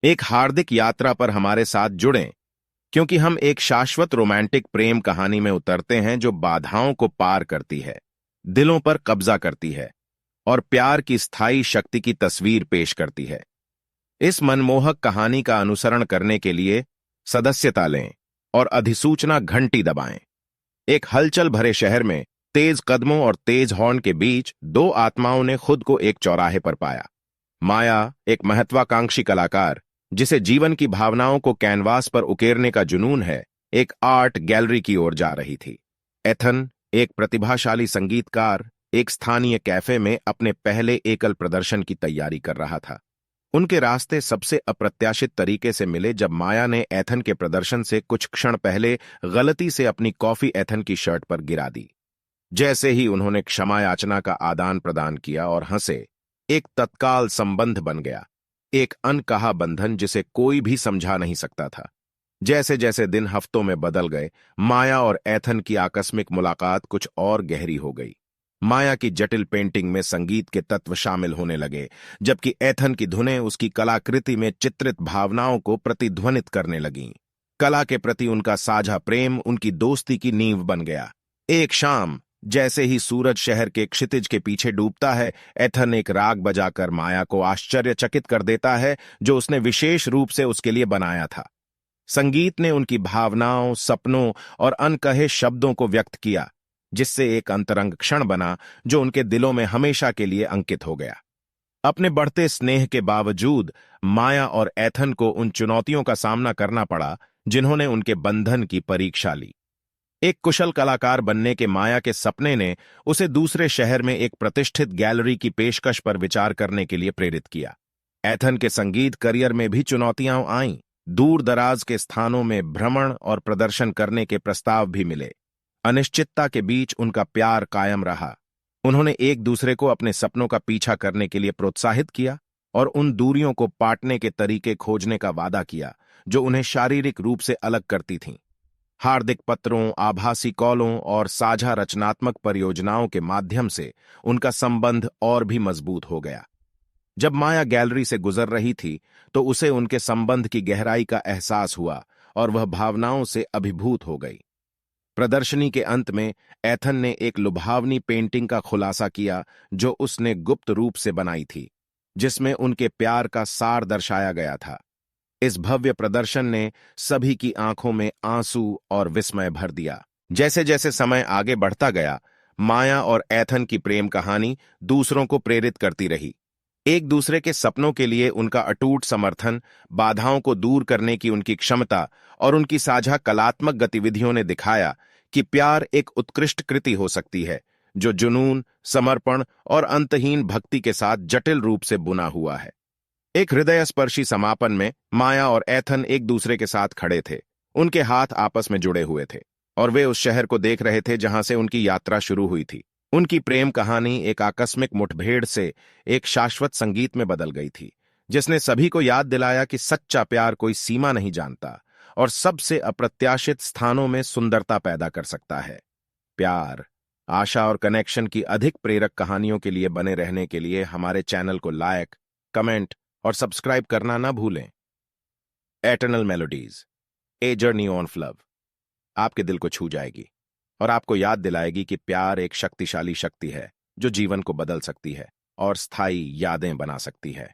एक हार्दिक यात्रा पर हमारे साथ जुड़ें, क्योंकि हम एक शाश्वत रोमांटिक प्रेम कहानी में उतरते हैं जो बाधाओं को पार करती है, दिलों पर कब्जा करती है और प्यार की स्थायी शक्ति की तस्वीर पेश करती है। इस मनमोहक कहानी का अनुसरण करने के लिए सदस्यता लें और अधिसूचना घंटी दबाएं। एक हलचल भरे शहर में तेज कदमों और तेज हॉर्न के बीच दो आत्माओं ने खुद को एक चौराहे पर पाया। माया, एक महत्वाकांक्षी कलाकार जिसे जीवन की भावनाओं को कैनवास पर उकेरने का जुनून है, एक आर्ट गैलरी की ओर जा रही थी। एथन, एक प्रतिभाशाली संगीतकार, एक स्थानीय कैफे में अपने पहले एकल प्रदर्शन की तैयारी कर रहा था। उनके रास्ते सबसे अप्रत्याशित तरीके से मिले जब माया ने एथन के प्रदर्शन से कुछ क्षण पहले गलती से अपनी कॉफी एथन की शर्ट पर गिरा दी। जैसे ही उन्होंने क्षमा याचना का आदान प्रदान किया और हंसे, एक तत्काल संबंध बन गया, एक अनकहा बंधन जिसे कोई भी समझा नहीं सकता था। जैसे जैसे दिन हफ्तों में बदल गए, माया और एथन की आकस्मिक मुलाकात कुछ और गहरी हो गई। माया की जटिल पेंटिंग में संगीत के तत्व शामिल होने लगे, जबकि एथन की धुनें उसकी कलाकृति में चित्रित भावनाओं को प्रतिध्वनित करने लगीं। कला के प्रति उनका साझा प्रेम उनकी दोस्ती की नींव बन गया। एक शाम, जैसे ही सूरज शहर के क्षितिज के पीछे डूबता है, एथन एक राग बजाकर माया को आश्चर्यचकित कर देता है जो उसने विशेष रूप से उसके लिए बनाया था। संगीत ने उनकी भावनाओं, सपनों और अनकहे शब्दों को व्यक्त किया, जिससे एक अंतरंग क्षण बना जो उनके दिलों में हमेशा के लिए अंकित हो गया। अपने बढ़ते स्नेह के बावजूद माया और एथन को उन चुनौतियों का सामना करना पड़ा जिन्होंने उनके बंधन की परीक्षा ली। एक कुशल कलाकार बनने के माया के सपने ने उसे दूसरे शहर में एक प्रतिष्ठित गैलरी की पेशकश पर विचार करने के लिए प्रेरित किया। एथन के संगीत करियर में भी चुनौतियां आईं। दूर दराज के स्थानों में भ्रमण और प्रदर्शन करने के प्रस्ताव भी मिले। अनिश्चितता के बीच उनका प्यार कायम रहा। उन्होंने एक दूसरे को अपने सपनों का पीछा करने के लिए प्रोत्साहित किया और उन दूरियों को पाटने के तरीके खोजने का वादा किया जो उन्हें शारीरिक रूप से अलग करती थीं। हार्दिक पत्रों, आभासी कॉलों और साझा रचनात्मक परियोजनाओं के माध्यम से उनका संबंध और भी मजबूत हो गया। जब माया गैलरी से गुजर रही थी तो उसे उनके संबंध की गहराई का एहसास हुआ और वह भावनाओं से अभिभूत हो गई। प्रदर्शनी के अंत में एथन ने एक लुभावनी पेंटिंग का खुलासा किया जो उसने गुप्त रूप से बनाई थी, जिसमें उनके प्यार का सार दर्शाया गया था। इस भव्य प्रदर्शन ने सभी की आंखों में आंसू और विस्मय भर दिया। जैसे जैसे समय आगे बढ़ता गया, माया और एथन की प्रेम कहानी दूसरों को प्रेरित करती रही। एक दूसरे के सपनों के लिए उनका अटूट समर्थन, बाधाओं को दूर करने की उनकी क्षमता और उनकी साझा कलात्मक गतिविधियों ने दिखाया कि प्यार एक उत्कृष्ट कृति हो सकती है जो जुनून, समर्पण और अंतहीन भक्ति के साथ जटिल रूप से बुना हुआ है। एक हृदयस्पर्शी समापन में माया और एथन एक दूसरे के साथ खड़े थे। उनके हाथ आपस में जुड़े हुए थे और वे उस शहर को देख रहे थे जहां से उनकी यात्रा शुरू हुई थी। उनकी प्रेम कहानी एक आकस्मिक मुठभेड़ से एक शाश्वत संगीत में बदल गई थी, जिसने सभी को याद दिलाया कि सच्चा प्यार कोई सीमा नहीं जानता और सबसे अप्रत्याशित स्थानों में सुंदरता पैदा कर सकता है। प्यार, आशा और कनेक्शन की अधिक प्रेरक कहानियों के लिए बने रहने के लिए हमारे चैनल को लाइक, कमेंट और सब्सक्राइब करना ना भूलें। Eternal melodies, a journey of love आपके दिल को छू जाएगी और आपको याद दिलाएगी कि प्यार एक शक्तिशाली शक्ति है जो जीवन को बदल सकती है और स्थायी यादें बना सकती है।